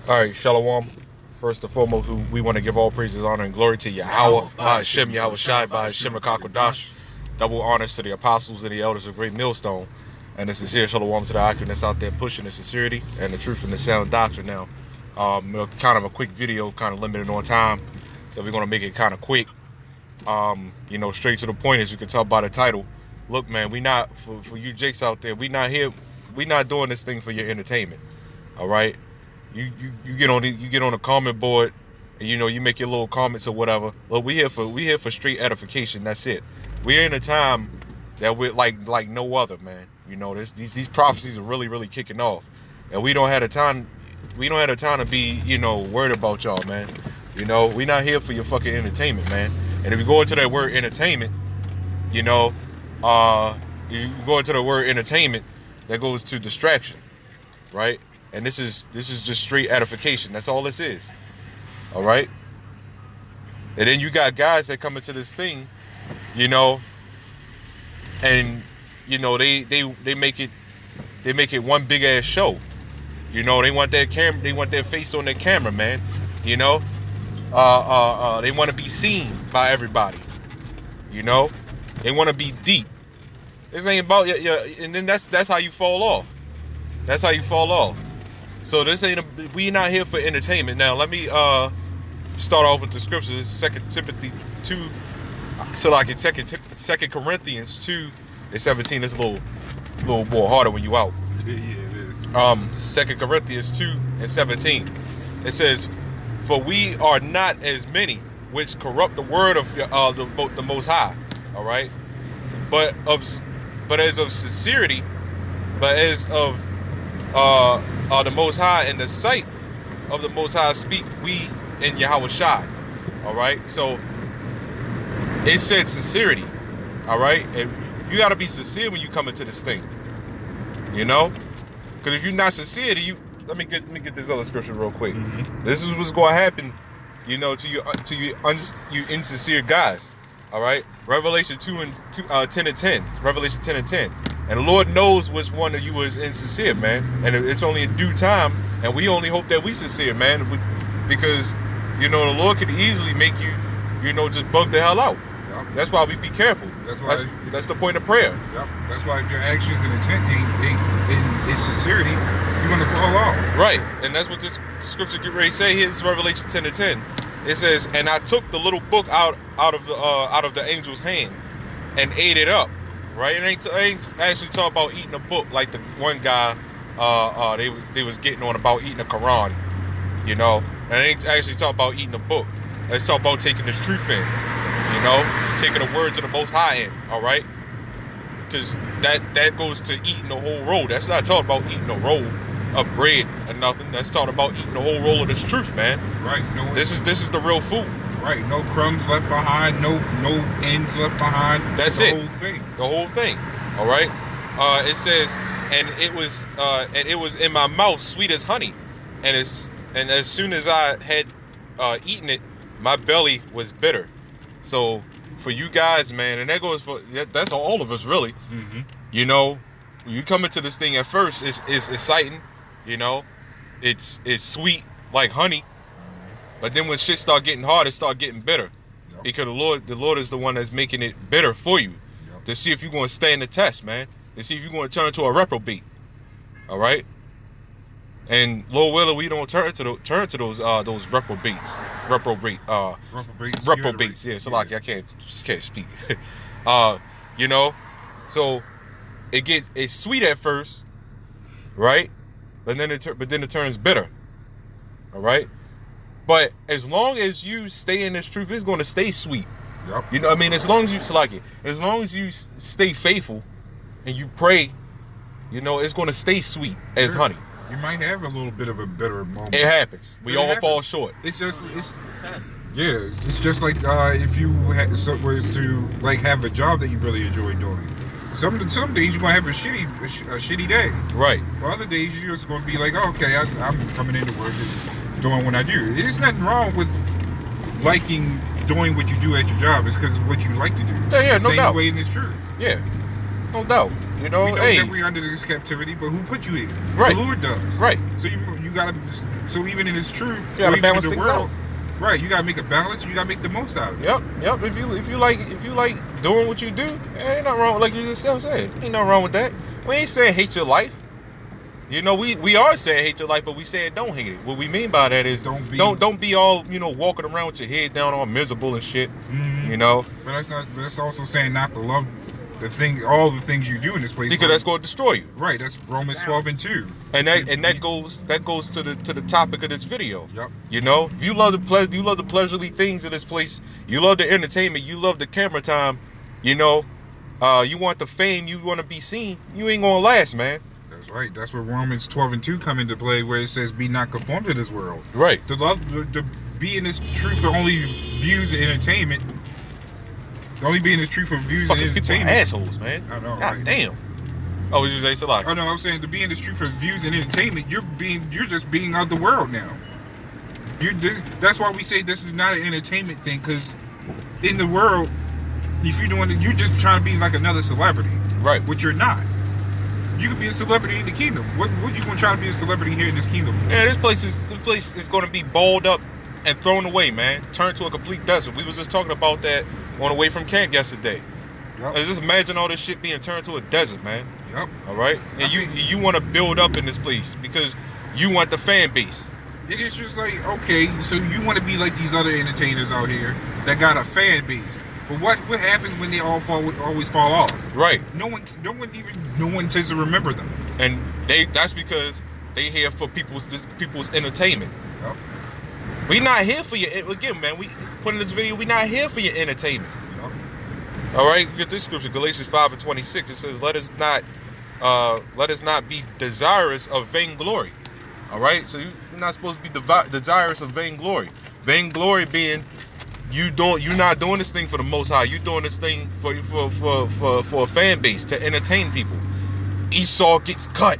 All right, Shalom. First and foremost, we want to give all praises, honor, and glory to Yahweh, Hashem, Yahweh Shai, Hashem, Kakwadash. Double honors to the apostles and the elders of Great Millstone. And the sincere Shalom to the Akim that's out there pushing the sincerity and the truth and the sound doctrine now. Kind of a quick video, kind of limited on time. So we're going to make it kind of quick. Straight to the point, as you can tell by the title. Look, man, we not, for you jakes out there, we not here, we not doing this thing for your entertainment. All right? You get on the comment board, and you make your little comments or whatever. Look, we here for straight edification. That's it. We're in a time that we're like no other, man. These prophecies are really kicking off, and we don't have the time. We don't have the time to be worried about y'all, man. We not here for your fucking entertainment, man. And if you go into that word entertainment, you go into the word entertainment, that goes to distraction, right? And this is just straight edification. That's all this is. All right? And then you got guys that come into this thing, and they make it one big ass show. They want their camera, they want their face on their camera, man. They want to be seen by everybody. They want to be deep. This ain't about and then that's how you fall off. That's how you fall off. So we not here for entertainment. Now let me start off with the scriptures. 2 Timothy 2, so like in 2 Corinthians 2 and 17. It's a little more harder when you out. Yeah, it is. 2 Corinthians 2 and 17. It says, "For we are not as many which corrupt the word of the Most High." All right, but as of sincerity, but as of the Most High, in the sight of the Most High speak we in Yahweh Shai. All right, so it said sincerity. All right, and you got to be sincere when you come into this thing. Because if you're not sincere, let me get this other scripture real quick. Mm-hmm. This is what's going to happen, to you insincere guys. All right, Revelation 10 and 10. Revelation 10 and 10. And the Lord knows which one of you is insincere, man. And it's only in due time. And we only hope that we sincere, man. Because, the Lord could easily make you, just bug the hell out. Yep. That's why we be careful. That's the point of prayer. Yep. That's why if your actions and intent ain't in sincerity, you're going to fall off. Right. And that's what this scripture get ready to say here. It's Revelation 10 and 10. It says, "And I took the little book out of the angel's hand and ate it up." Right? It ain't actually talking about eating a book like the one guy they was getting on about eating a Quran. And it ain't actually talking about eating a book. It's talking about taking this truth in. Taking the words of the Most High in. All right? Because that goes to eating the whole roll. That's not talking about eating a roll of bread or nothing. That's talking about eating the whole roll of this truth, man. Right. This is the real food. Right. No crumbs left behind. No ends left behind. That's the it. Whole thing. The whole thing. All right. It says, and it was in my mouth sweet as honey, and as soon as I had eaten it, my belly was bitter. So for you guys, man, and that's all of us really. Mm-hmm. You come into this thing at first, it's exciting. It's sweet like honey. But then when shit start getting hard, it start getting bitter. Yep. Because the Lord is the one that's making it bitter for you. Yep. To see if you're going to stand the test, man. To see if you're going to turn into a reprobate. All right? And Lord willing, we don't turn to those reprobates. Reprobates. Yeah, so like I can't speak. So it's sweet at first, right? But then it turns bitter. All right? But as long as you stay in this truth, it's going to stay sweet. Yep. As long as you stay faithful and you pray, it's going to stay sweet as honey. You might have a little bit of a bitter moment. It happens. We all fall short. It's test. Yeah, it's just like if you was to like have a job that you really enjoy doing. Some days you're gonna have a shitty day. Right. Well, other days you're just gonna be like, oh, okay, I'm coming into work and doing what I do. There's nothing wrong with doing what you do at your job. It's because it's what you like to do. Yeah, it's the no same doubt. way in this truth. Yeah. No doubt. You know, We know hey, that we're under this captivity, but who put you here? Right. The Lord does. Right. So you gotta. So even in its truth, You gotta or even balance in the things world, right? You gotta make a balance. You gotta make the most out of it. Yep. If you like doing what you do, ain't nothing wrong. Like you just said, ain't nothing wrong with that. We ain't saying hate your life. You know, we are saying hate your life, but we saying don't hate it. What we mean by that is don't be all, you know, walking around with your head down, all miserable and shit. Mm-hmm. You know, but that's not. But that's also saying not to love all the things you do in this place, because that's going to destroy you. Right. That's Romans 12:2. And that goes to the topic of this video. Yep. You know, if you love the pleasurely things of this place, you love the entertainment, you love the camera time, you know, you want the fame, you want to be seen, you ain't gonna last, man. That's right. That's where Romans 12:2 come into play, where it says, "Be not conformed to this world." Right. To love, to be in this truth for only views and entertainment. Only being this truth for views Fucking and people are entertainment. assholes, man. I know, God right? damn. Oh, what you say, Salaki? Oh no, I'm saying to be in this truth for views and entertainment, you're just being of the world now. That's why we say this is not an entertainment thing, because in the world, if you're doing it, you're just trying to be like another celebrity, Right. which you're not. You could be a celebrity in the kingdom. What you gonna try to be a celebrity here in this kingdom for? Yeah, this place is going to be balled up and thrown away, man. Turned to a complete desert. We was just talking about that on the way from camp yesterday. Yep. Just imagine all this shit being turned to a desert, man. Yep. All right, and you want to build up in this place because you want the fan base. It is just like, okay, so you want to be like these other entertainers out here that got a fan base. But what happens when they always fall off? Right. No one tends to remember them. And that's because they here for people's entertainment. Yep. We not here for your, again, man. We put in this video. We not here for your entertainment. Yep. All right. Get this scripture, Galatians 5:26. It says, "Let us not be desirous of vainglory." All right. So you're not supposed to be desirous of vainglory. Vainglory being you're not doing this thing for the Most High. You're doing this thing for a fan base to entertain people. Esau gets cut.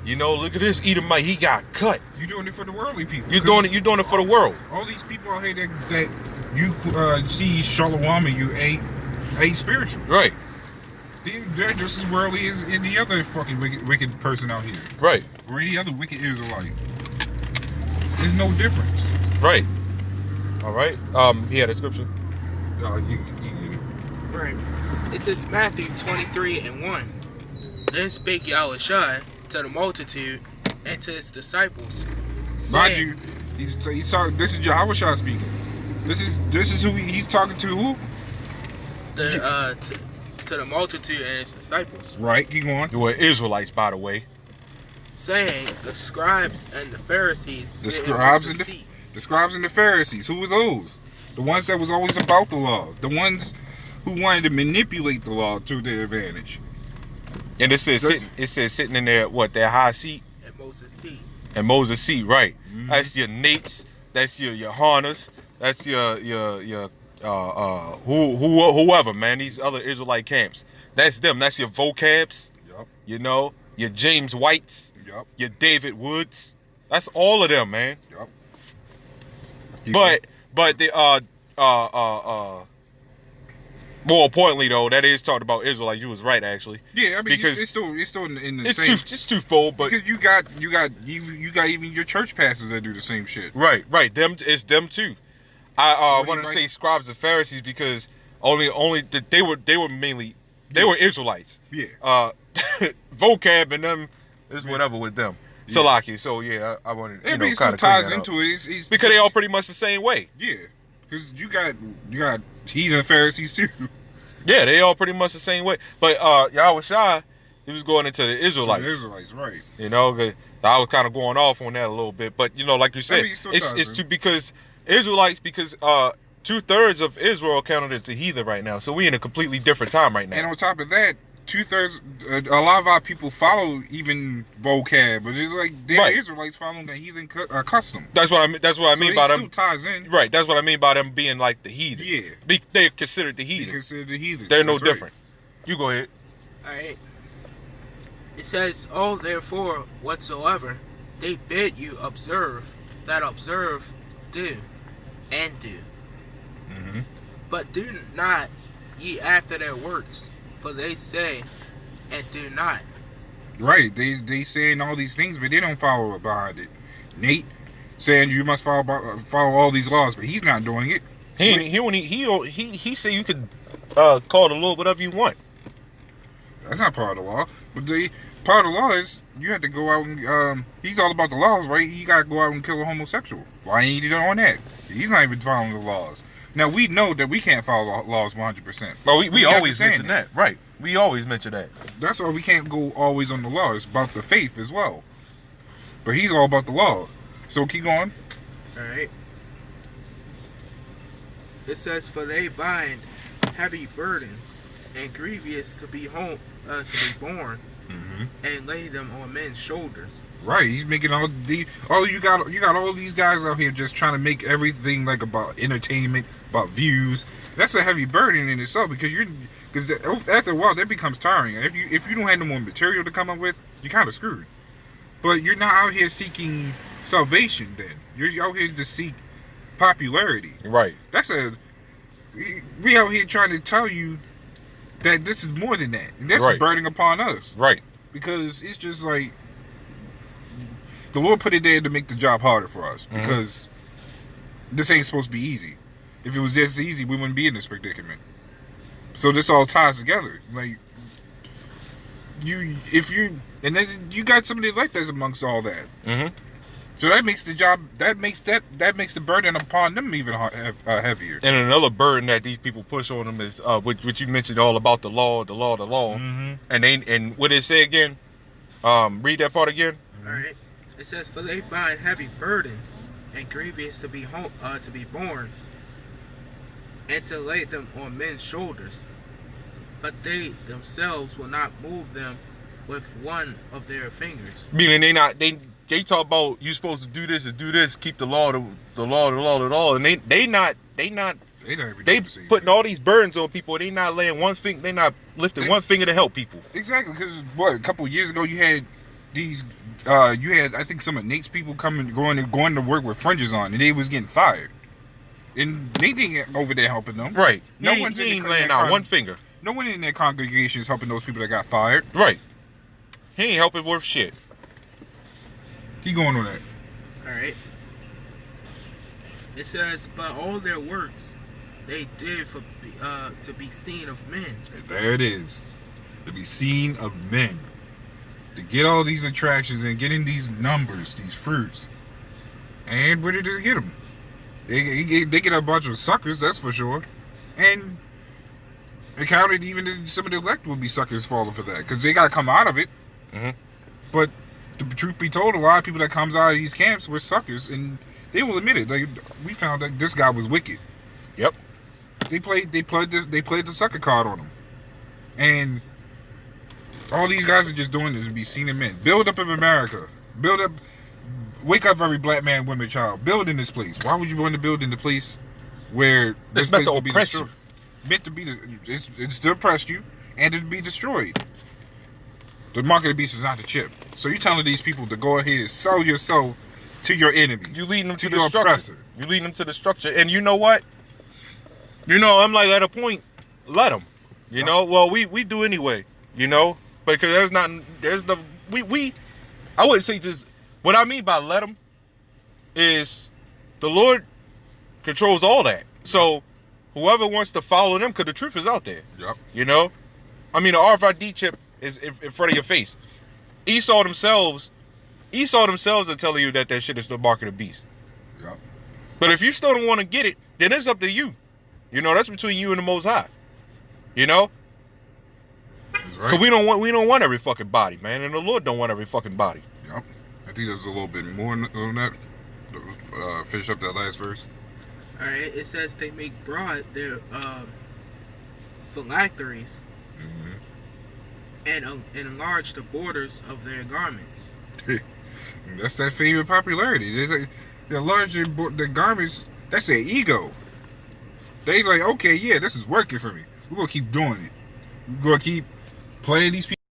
You know, look at this Edomite. He got cut. You're doing it for the worldly people. You're doing it for the world. All these people out here that you see Shalom and you ain't spiritual. Right. They're just as worldly as any other fucking wicked person out here. Right. Or any other wicked Israelite. There's no difference. Right. All right. Yeah, the scripture. You Right. It says Matthew 23:1. Then spake Yahushua to the multitude and to his disciples, mind saying, you, he's talking. This is Yahushua speaking. This is who he's talking to. Who? to the multitude and his disciples, Right. Keep going. They were Israelites, by the way. saying, the scribes and the Pharisees The sit in scribes Moses' and seat. the scribes and the Pharisees. Who were those? The ones that was always about the law. The ones who wanted to manipulate the law to their advantage. And it says sitting in their their high seat At Moses' seat. and Moses' seat, right? Mm-hmm. That's your Nates, that's your Hannas, that's your whoever, man. These other Israelite camps. That's them. That's your vocabs. Yup. You know, your James Whites, Yup. your David Woods. That's all of them, man. Yup. But the more importantly though, that is talking about Israel. You was right, actually. Yeah, I mean, because it's still in the it's same. it's twofold, but Because you got even your church pastors that do the same shit. right. It's them too. I What do you wanted to like? say scribes and Pharisees because they were mainly were Israelites. Yeah. Vocab and them is whatever with them. Yeah. Salaki. So yeah, I wanted It to still kind ties of into it. It's because they all pretty much the same way. Yeah. Because you got heathen Pharisees too. Yeah, they all pretty much the same way. But Yahushua, he was going into the Israelites. The Israelites, right? You know, I was kind of going off on that a little bit, but you know, like you said, mean, it still it's ties in. because Israelites, because 2/3 of Israel counted as the heathen right now, so we in a completely different time right now. And on top of that, 2/3, a lot of our people follow even vocab, but it's like they're Right. Israelites following the heathen custom. That's what I mean. That's what I So mean it by still them. ties in. Right. That's what I mean by them being like the heathen. Yeah. They're considered the They heathen. consider the heathen. They're no That's right. different. You go ahead. Alright. It says, "Oh, therefore, whatsoever they bid you observe, that observe, do, and do. Mm-hmm. But do not ye after their works, for they say, and do not. Right. They saying all these things, but they don't follow it behind it. Nate saying you must follow all these laws, but he's not doing it. He said you could call the Lord whatever you want. That's not part of the law. But the part of the law is you have to go out and he's all about the laws, right? You gotta go out and kill a homosexual. Why ain't he doing that? He's not even following the laws. Now we know that we can't follow the laws 100%. Well, we always understand mention that, right? We always mention that. That's why we can't go always on the law. It's about the faith as well. But he's all about the law. So keep going. Alright. It says, for they bind heavy burdens and grievous to be borne, and lay them on men's shoulders. Right, he's making all the you got all these guys out here just trying to make everything like about entertainment, about views. That's a heavy burden in itself because after a while that becomes tiring. If you don't have no more material to come up with, you're kind of screwed. But you're not out here seeking salvation. Then you're out here to seek popularity. Right. We out here trying to tell you that this is more than that. And that's Right. a burden upon us. Right. Because it's just like the Lord put it there to make the job harder for us. Because this ain't supposed to be easy. If it was this easy, we wouldn't be in this predicament. So this all ties together. Like and then you got somebody like this amongst all that. Mm-hmm. So that makes the job that makes the burden upon them even heavier. And another burden that these people push on them is what you mentioned all about the law. Mm-hmm. And what it say again? Read that part again. Alright. It says, for they bind heavy burdens and grievous to be borne, and to lay them on men's shoulders, but they themselves will not move them with one of their fingers. Meaning they talk about you supposed to do this and do this, keep the law, and they putting all these burdens on people. They not laying one finger. They not lifting one finger to help people. Exactly, because a couple of years ago you had these. I think some of Nate's people going to work with fringes on, and they was getting fired. And Nate didn't get over there helping them. Right. No He one's ain't laying out one finger. No one in their congregation is helping those people that got fired. Right. He ain't helping worth shit. Keep going on that. Alright. It says, but all their works they did to be seen of men. And there it is. To be seen of men. To get all these attractions and getting these numbers, these fruits. And where did they get them? They get a bunch of suckers, that's for sure. And it counted even some of the elect will be suckers falling for that. Because they got to come out of it. Mm-hmm. But the truth be told, a lot of people that comes out of these camps were suckers. And they will admit it. We found that this guy was wicked. Yep. They played the sucker card on him. And all these guys are just doing this to be seen in men. Build up of America. Wake up every black man, woman, child. Build in this place. Why would you want to build in the place where this It's meant place to will be oppress destroyed? you. Meant to be, it's to oppress you and to be destroyed. The mark of the beast is not the chip. So you're telling these people to go ahead and sell your soul to your enemy. You leading them to your the structure. oppressor. You leading them to the structure. And you know what? I'm like at a point, let them. Well, we do anyway, because I wouldn't say just, what I mean by let them is the Lord controls all that. So whoever wants to follow them, because the truth is out there. Yep. I mean, the RFID chip is in front of your face. Esau themselves are telling you that shit is the mark of the beast. Yep. But if you still don't want to get it, then it's up to you. That's between you and the Most High. That's right. Because we don't want every fucking body, man, and the Lord don't want every fucking body. Yep. I think there's a little bit more on that. Finish up that last verse. Alright, it says they make broad their phylacteries and enlarge the borders of their garments. That's that favorite popularity. They enlarge their garments. That's their ego. They like, okay, yeah, this is working for me. We're gonna keep doing it. We're gonna keep playing these people.